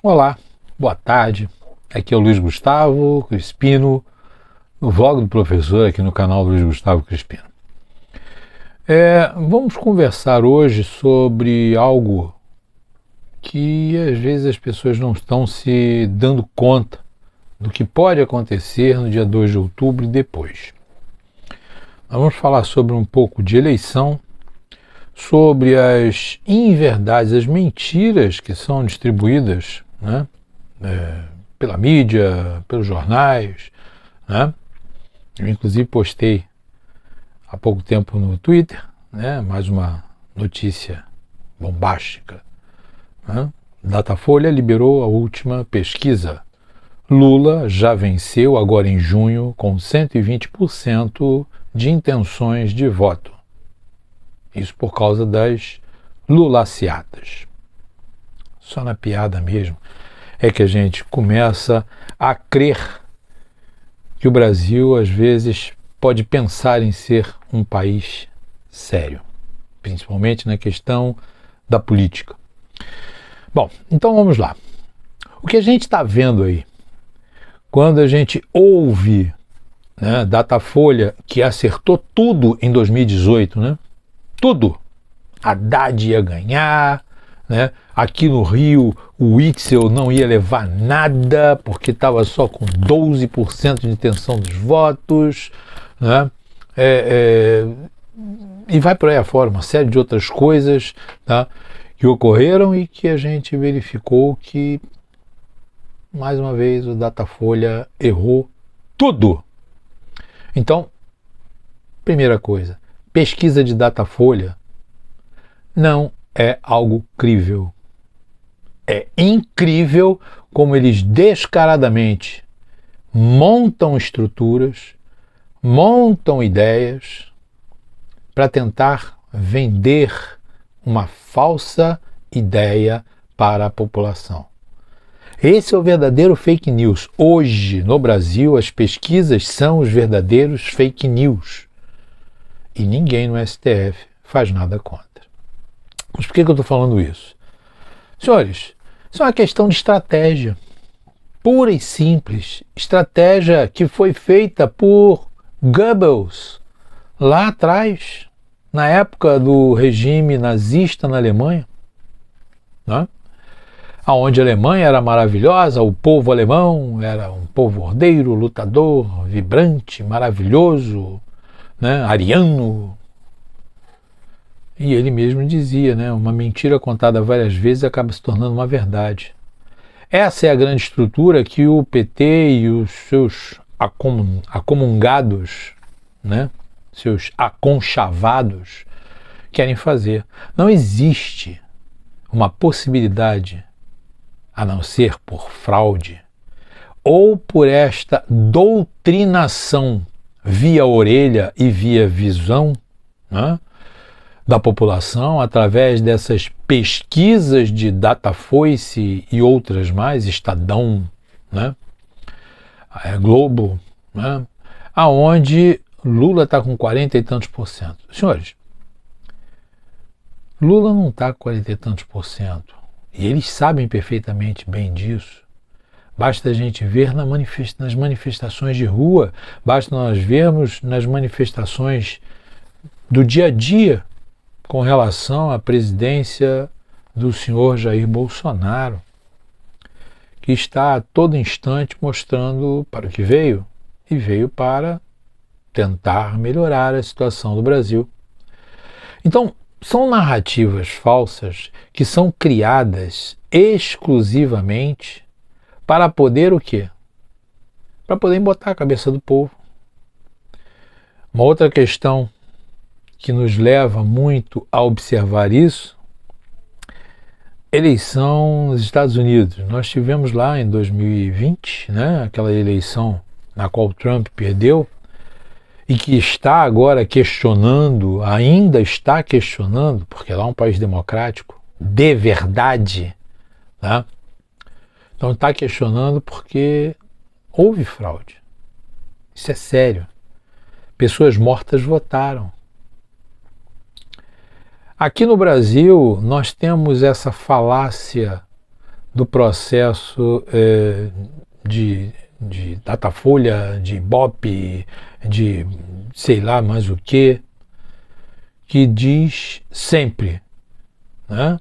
Olá, boa tarde. Aqui é o Luiz Gustavo Crispino, no vlog do professor aqui no canal Luiz Gustavo Crispino. Vamos conversar hoje sobre algo que às vezes as pessoas não estão se dando conta do que pode acontecer no dia 2 de outubro e depois. Nós vamos falar sobre um pouco de eleição, sobre as inverdades, as mentiras que são distribuídas, né, pela mídia, pelos jornais, né? Eu inclusive postei há pouco tempo no Twitter, né, mais uma notícia bombástica, né? Datafolha liberou a última pesquisa. Lula já venceu agora em junho com 120% de intenções de voto. Isso por causa das lulaciatas. Só na piada mesmo é que a gente começa a crer que o Brasil às vezes pode pensar em ser um país sério, principalmente na questão da política. Bom, então vamos lá. O que a gente está vendo aí, quando a gente ouve, né, Datafolha, que acertou tudo em 2018, né? Tudo. Haddad ia ganhar, né? Aqui no Rio o Witzel não ia levar nada porque estava só com 12% de intenção dos votos, né? E vai por aí afora, uma série de outras coisas, tá, que ocorreram e que a gente verificou que, mais uma vez, o Datafolha errou tudo. Então, primeira coisa, pesquisa de Datafolha não é algo crível. É incrível como eles descaradamente montam estruturas, montam ideias para tentar vender uma falsa ideia para a população. Esse é o verdadeiro fake news. Hoje, no Brasil, as pesquisas são os verdadeiros fake news. E ninguém no STF faz nada contra. Mas por que eu estou falando isso? Senhores, isso é uma questão de estratégia. Pura e simples. Estratégia que foi feita por Goebbels lá atrás, na época do regime nazista na Alemanha, né? Onde a Alemanha era maravilhosa, o povo alemão era um povo ordeiro, lutador, vibrante, maravilhoso, né? Ariano. E ele mesmo dizia, né, uma mentira contada várias vezes acaba se tornando uma verdade. Essa é a grande estrutura que o PT e os seus acomungados, né, seus aconchavados, querem fazer. Não existe uma possibilidade, a não ser por fraude, ou por esta doutrinação via orelha e via visão, né, da população, através dessas pesquisas de Datafolha e outras mais, Estadão, né, Globo, né, aonde Lula está com 40 e tantos por cento. Senhores, Lula não está com 40 e tantos por cento. E eles sabem perfeitamente bem disso. Basta a gente ver nas manifestações de rua, basta nós vermos nas manifestações do dia a dia com relação à presidência do senhor Jair Bolsonaro, que está a todo instante mostrando para o que veio, e veio para tentar melhorar a situação do Brasil. Então, são narrativas falsas que são criadas exclusivamente para poder o quê? Para poder botar a cabeça do povo. Uma outra questão que nos leva muito a observar isso, eleição nos Estados Unidos. Nós tivemos lá em 2020, né, aquela eleição na qual Trump perdeu e que está agora questionando, ainda está questionando, porque lá é um país democrático, de verdade, né? Então está questionando porque houve fraude. Isso é sério. Pessoas mortas votaram. Aqui no Brasil, nós temos essa falácia do processo de Datafolha, de Ibope, de sei lá mais o que diz sempre, né?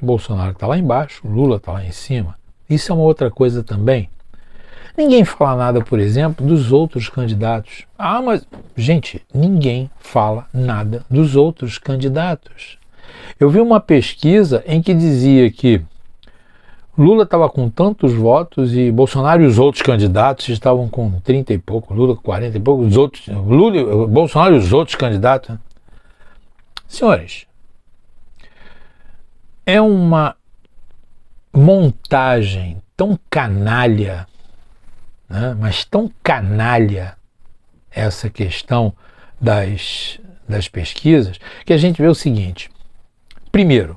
Bolsonaro está lá embaixo, Lula está lá em cima. Isso é uma outra coisa também. Ninguém fala nada, por exemplo, dos outros candidatos. Ah, mas, gente, ninguém fala nada dos outros candidatos. Eu vi uma pesquisa em que dizia que Lula estava com tantos votos e Bolsonaro e os outros candidatos estavam com 30 e pouco, Lula com 40 e pouco, Bolsonaro e os outros candidatos. Senhores, é uma montagem tão canalha, né? Mas tão canalha essa questão das pesquisas, que a gente vê o seguinte. Primeiro,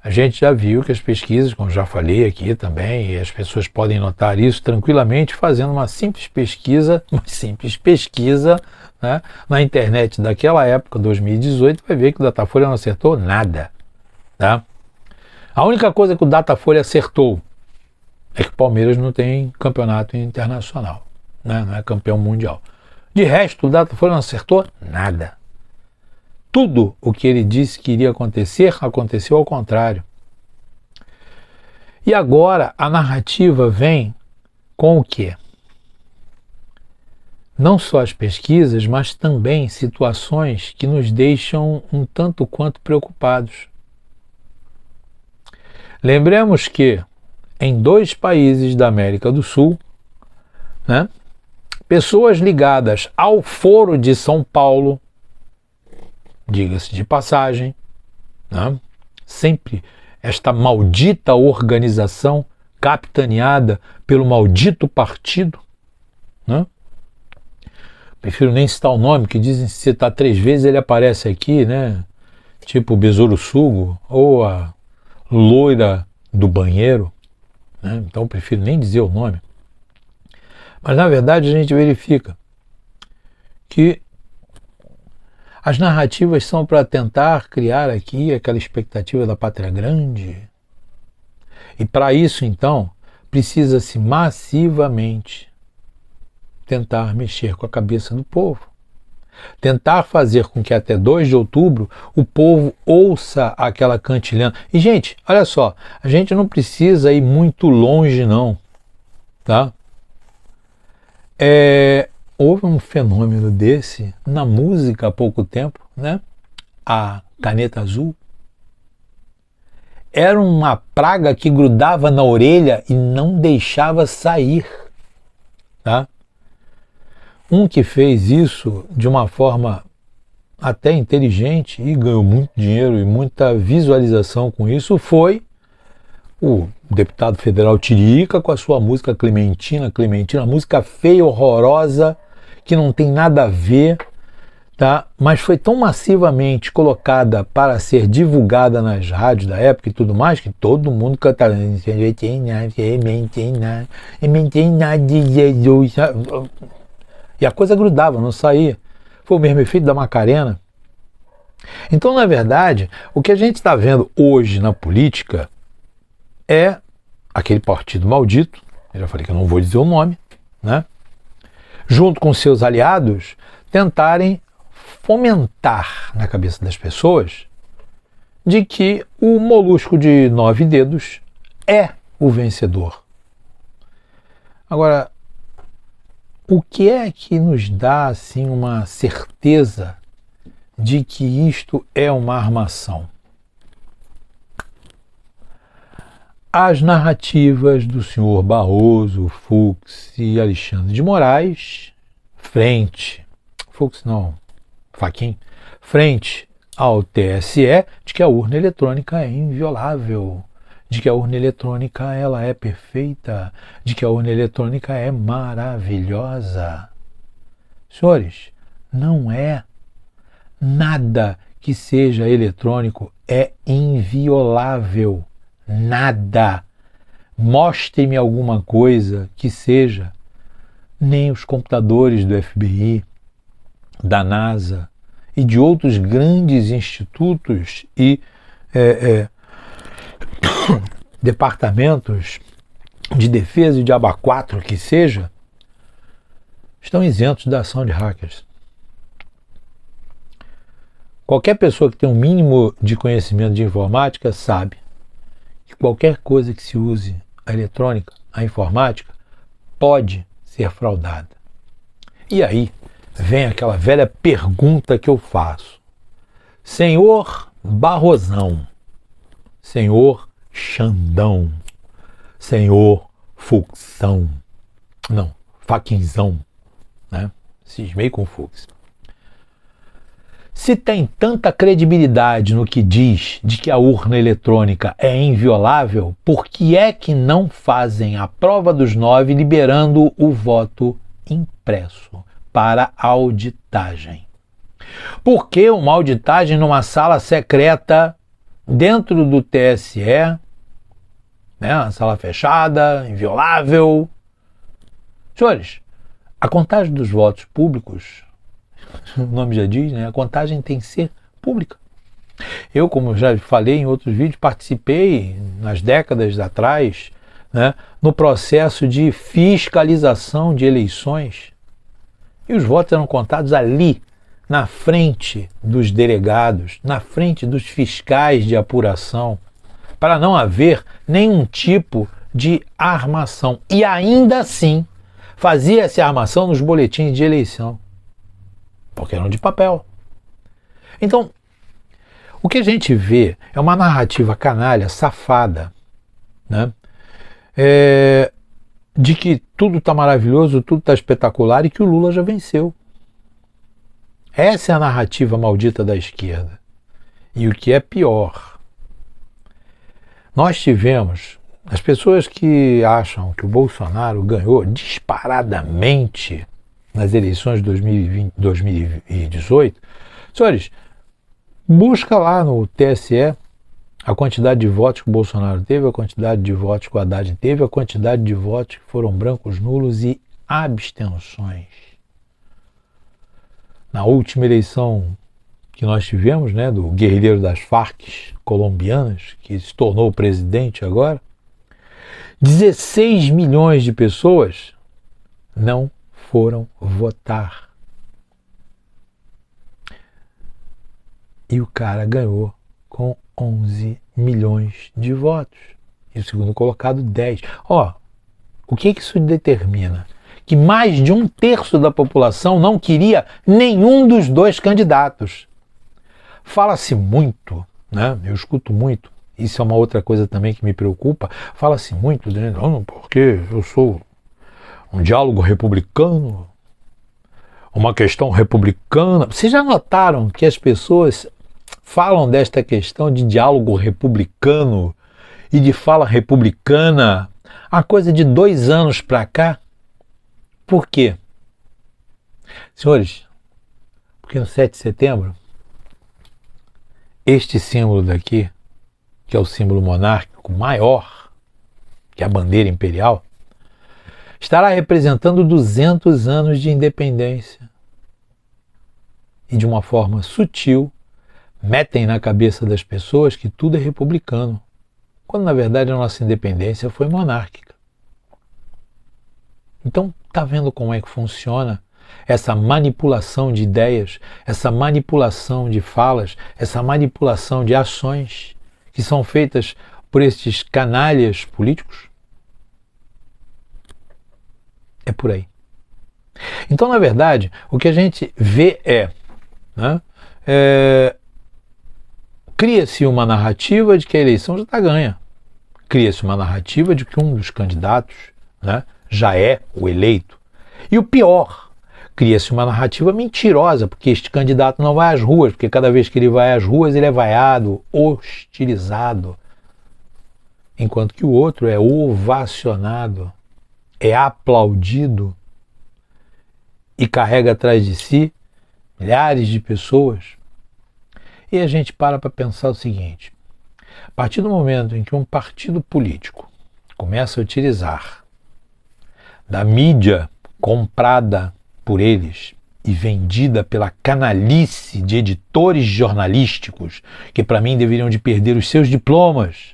a gente já viu que as pesquisas, como já falei aqui também, e as pessoas podem notar isso tranquilamente fazendo uma simples pesquisa, né, na internet daquela época, 2018, vai ver que o Datafolha não acertou nada. Tá? A única coisa que o Datafolha acertou é que o Palmeiras não tem campeonato internacional, né? Não é campeão mundial. De resto, o Datafolha não acertou nada. Tudo o que ele disse que iria acontecer, aconteceu ao contrário. E agora a narrativa vem com o quê? Não só as pesquisas, mas também situações que nos deixam um tanto quanto preocupados. Lembremos que em 2 países da América do Sul, né, pessoas ligadas ao Foro de São Paulo, diga-se de passagem, né, sempre esta maldita organização capitaneada pelo maldito partido, né? Prefiro nem citar o nome, que dizem que se citar 3 vezes ele aparece aqui, né? Tipo o Besouro Sugo ou a loira do banheiro, né? Então prefiro nem dizer o nome. Mas na verdade a gente verifica que as narrativas são para tentar criar aqui aquela expectativa da pátria grande. E para isso, então, precisa-se massivamente tentar mexer com a cabeça do povo. Tentar fazer com que até 2 de outubro o povo ouça aquela cantilena. E, gente, olha só, a gente não precisa ir muito longe, não. Tá? Houve um fenômeno desse na música há pouco tempo, né? A caneta azul. Era uma praga que grudava na orelha e não deixava sair. Tá? Um que fez isso de uma forma até inteligente e ganhou muito dinheiro e muita visualização com isso foi o deputado federal Tiririca com a sua música Clementina, música feia, horrorosa, que não tem nada a ver, tá? Mas foi tão massivamente colocada para ser divulgada nas rádios da época e tudo mais, que todo mundo cantava e a coisa grudava, não saía. Foi o mesmo efeito da Macarena. Então, na verdade, o que a gente está vendo hoje na política é aquele partido maldito, eu já falei que eu não vou dizer o nome, né? Junto com seus aliados, tentarem fomentar na cabeça das pessoas de que o molusco de 9 dedos é o vencedor. Agora, o que é que nos dá assim uma certeza de que isto é uma armação? As narrativas do senhor Barroso, Fux e Alexandre de Moraes, frente ao TSE, de que a urna eletrônica é inviolável, de que a urna eletrônica ela é perfeita, de que a urna eletrônica é maravilhosa. Senhores, não é. Nada que seja eletrônico é inviolável. Nada. Mostre-me alguma coisa que seja. Nem os computadores do FBI, da NASA e de outros grandes institutos e departamentos de defesa e de aba 4 que seja, estão isentos da ação de hackers. Qualquer pessoa que tem um mínimo de conhecimento de informática sabe que qualquer coisa que se use a eletrônica, a informática, pode ser fraudada. E aí vem aquela velha pergunta que eu faço. Senhor Barrosão, senhor Xandão, senhor Fuxão, não, Faquinzão, né? Cismei com Fux. Se tem tanta credibilidade no que diz de que a urna eletrônica é inviolável, por que é que não fazem a prova dos 9 liberando o voto impresso para auditagem? Por que uma auditagem numa sala secreta dentro do TSE, né, uma sala fechada, inviolável? Senhores, a contagem dos votos públicos, o nome já diz, né? A contagem tem que ser pública. Eu, como já falei em outros vídeos, participei nas décadas atrás, né, no processo de fiscalização de eleições. E os votos eram contados ali, na frente dos delegados, na frente dos fiscais de apuração, para não haver nenhum tipo de armação. E ainda assim, fazia-se armação nos boletins de eleição, porque eram de papel. Então, o que a gente vê é uma narrativa canalha, safada, né? De que tudo está maravilhoso, tudo está espetacular e que o Lula já venceu. Essa é a narrativa maldita da esquerda. E o que é pior, nós tivemos as pessoas que acham que o Bolsonaro ganhou disparadamente nas eleições de 2018, senhores, busca lá no TSE a quantidade de votos que o Bolsonaro teve, a quantidade de votos que o Haddad teve, a quantidade de votos que foram brancos, nulos e abstenções. Na última eleição que nós tivemos, né, do guerrilheiro das Farc colombianas, que se tornou presidente agora, 16 milhões de pessoas não foram votar. E o cara ganhou com 11 milhões de votos. E o segundo colocado, 10. O que isso determina? Que mais de 1/3 da população não queria nenhum dos dois candidatos. Fala-se muito, né? Eu escuto muito, isso é uma outra coisa também que me preocupa, fala-se muito, porque eu sou um diálogo republicano, uma questão republicana. Vocês já notaram que as pessoas falam desta questão de diálogo republicano e de fala republicana há coisa de 2 anos para cá? Por quê? Senhores, porque no 7 de setembro, este símbolo daqui, que é o símbolo monárquico maior, que é a bandeira imperial, estará representando 200 anos de independência. E de uma forma sutil, metem na cabeça das pessoas que tudo é republicano, quando na verdade a nossa independência foi monárquica. Então, está vendo como é que funciona essa manipulação de ideias, essa manipulação de falas, essa manipulação de ações que são feitas por estes canalhas políticos? É por aí. Então, na verdade, o que a gente vê cria-se uma narrativa de que a eleição já está ganha. Cria-se uma narrativa de que um dos candidatos, né, já é o eleito. E o pior, cria-se uma narrativa mentirosa, porque este candidato não vai às ruas, porque cada vez que ele vai às ruas ele é vaiado, hostilizado, enquanto que o outro é ovacionado, é aplaudido e carrega atrás de si milhares de pessoas. E a gente para pensar o seguinte: a partir do momento em que um partido político começa a utilizar da mídia comprada por eles e vendida pela canalice de editores jornalísticos, que para mim deveriam de perder os seus diplomas,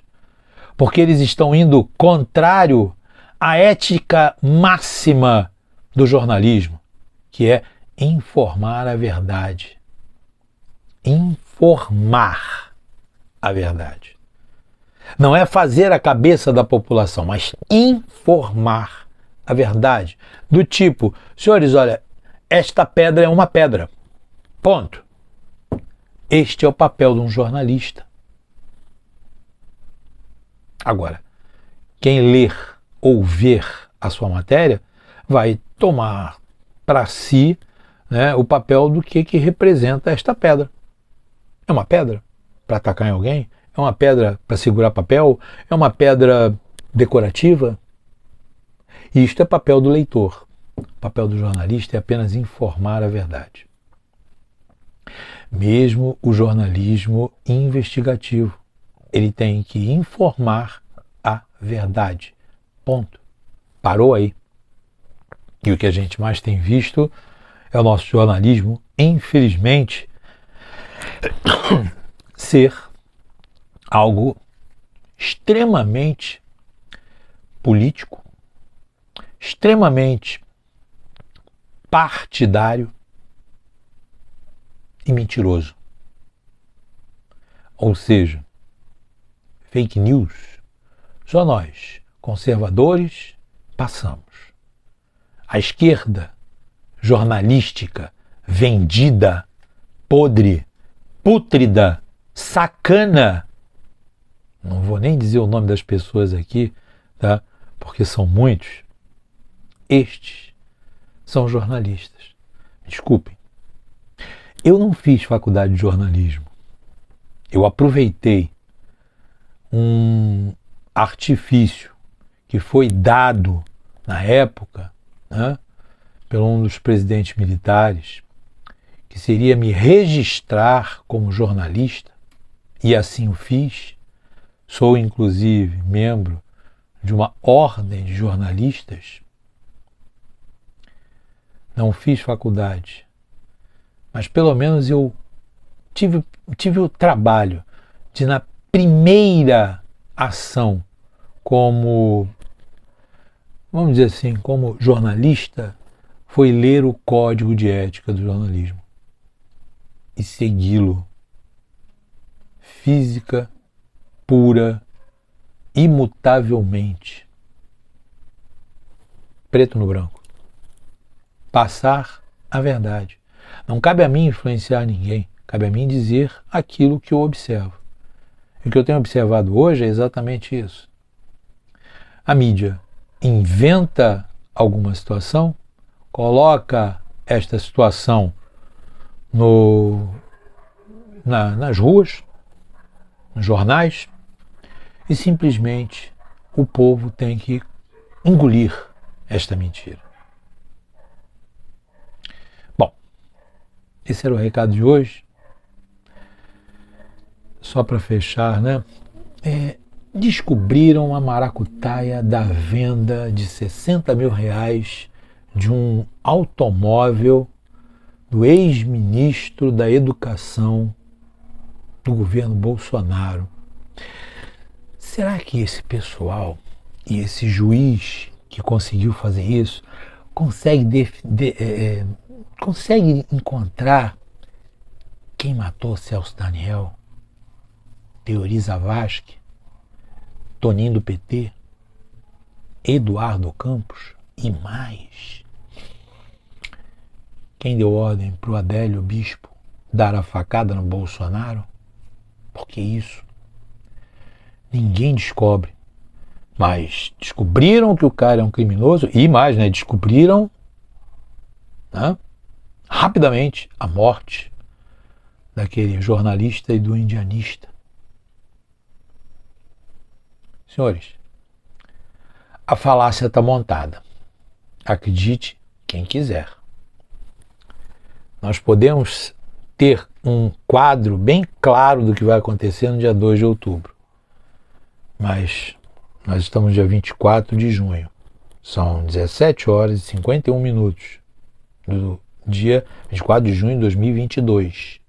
porque eles estão indo contrário à ética máxima do jornalismo, que é informar a verdade. Informar a verdade. Não é fazer a cabeça da população, mas informar a verdade. Do tipo, senhores, olha, esta pedra é uma pedra. Ponto. Este é o papel de um jornalista. Agora, quem ler ou ver a sua matéria vai tomar para si, né, o papel do que representa esta pedra. É uma pedra para atacar em alguém? É uma pedra para segurar papel? É uma pedra decorativa? Isto é papel do leitor. O papel do jornalista é apenas informar a verdade. Mesmo o jornalismo investigativo, ele tem que informar a verdade. Ponto. Parou aí. E o que a gente mais tem visto é o nosso jornalismo, infelizmente, ser algo extremamente político, extremamente partidário e mentiroso. Ou seja, fake news, só nós, conservadores, passamos. A esquerda jornalística, vendida, podre, pútrida, sacana, não vou nem dizer o nome das pessoas aqui, tá? Porque são muitos. Estes são jornalistas. Desculpem. Eu não fiz faculdade de jornalismo. Eu aproveitei um artifício que foi dado na época, né, pelo um dos presidentes militares, que seria me registrar como jornalista, e assim o fiz. Sou, inclusive, membro de uma ordem de jornalistas. Não fiz faculdade, mas pelo menos eu tive o trabalho de, na primeira ação como, vamos dizer assim, como jornalista, foi ler o Código de Ética do Jornalismo e segui-lo. Física pura, imutavelmente. Preto no branco. Passar a verdade. Não cabe a mim influenciar ninguém, cabe a mim dizer aquilo que eu observo. E o que eu tenho observado hoje é exatamente isso. A mídia inventa alguma situação, coloca esta situação nas ruas, nos jornais, e simplesmente o povo tem que engolir esta mentira. Bom, esse era o recado de hoje. Só para fechar, né? Descobriram a maracutaia da venda de R$60 mil de um automóvel do ex-ministro da Educação do governo Bolsonaro. Será que esse pessoal e esse juiz que conseguiu fazer isso consegue encontrar quem matou Celso Daniel, Teori Zavascki, Toninho do PT, Eduardo Campos e mais? Quem deu ordem para o Adélio Bispo dar a facada no Bolsonaro? Porque isso ninguém descobre. Mas descobriram que o cara é um criminoso e mais, né? Descobriram, né, rapidamente a morte daquele jornalista e do indianista. Senhores, a falácia está montada. Acredite quem quiser. Nós podemos ter um quadro bem claro do que vai acontecer no dia 2 de outubro. Mas nós estamos no dia 24 de junho. São 17 horas e 51 minutos do dia 24 de junho de 2022.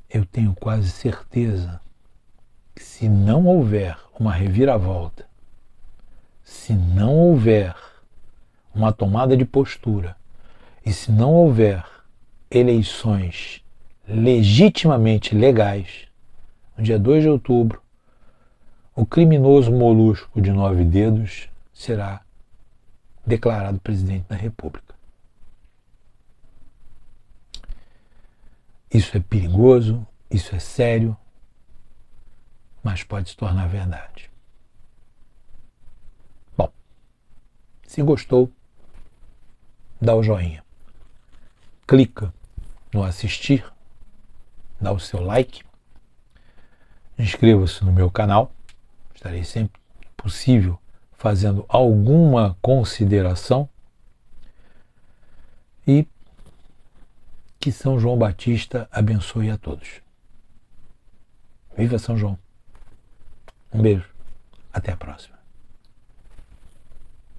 Eu tenho quase certeza que se não houver uma reviravolta, se não houver uma tomada de postura e se não houver eleições legitimamente legais, no dia 2 de outubro, o criminoso molusco de 9 dedos será declarado presidente da República. Isso é perigoso, isso é sério, mas pode se tornar verdade. Bom, se gostou, dá o joinha. Clica no assistir, dá o seu like, inscreva-se no meu canal, estarei sempre possível fazendo alguma consideração e que São João Batista abençoe a todos. Viva São João! Um beijo, até a próxima.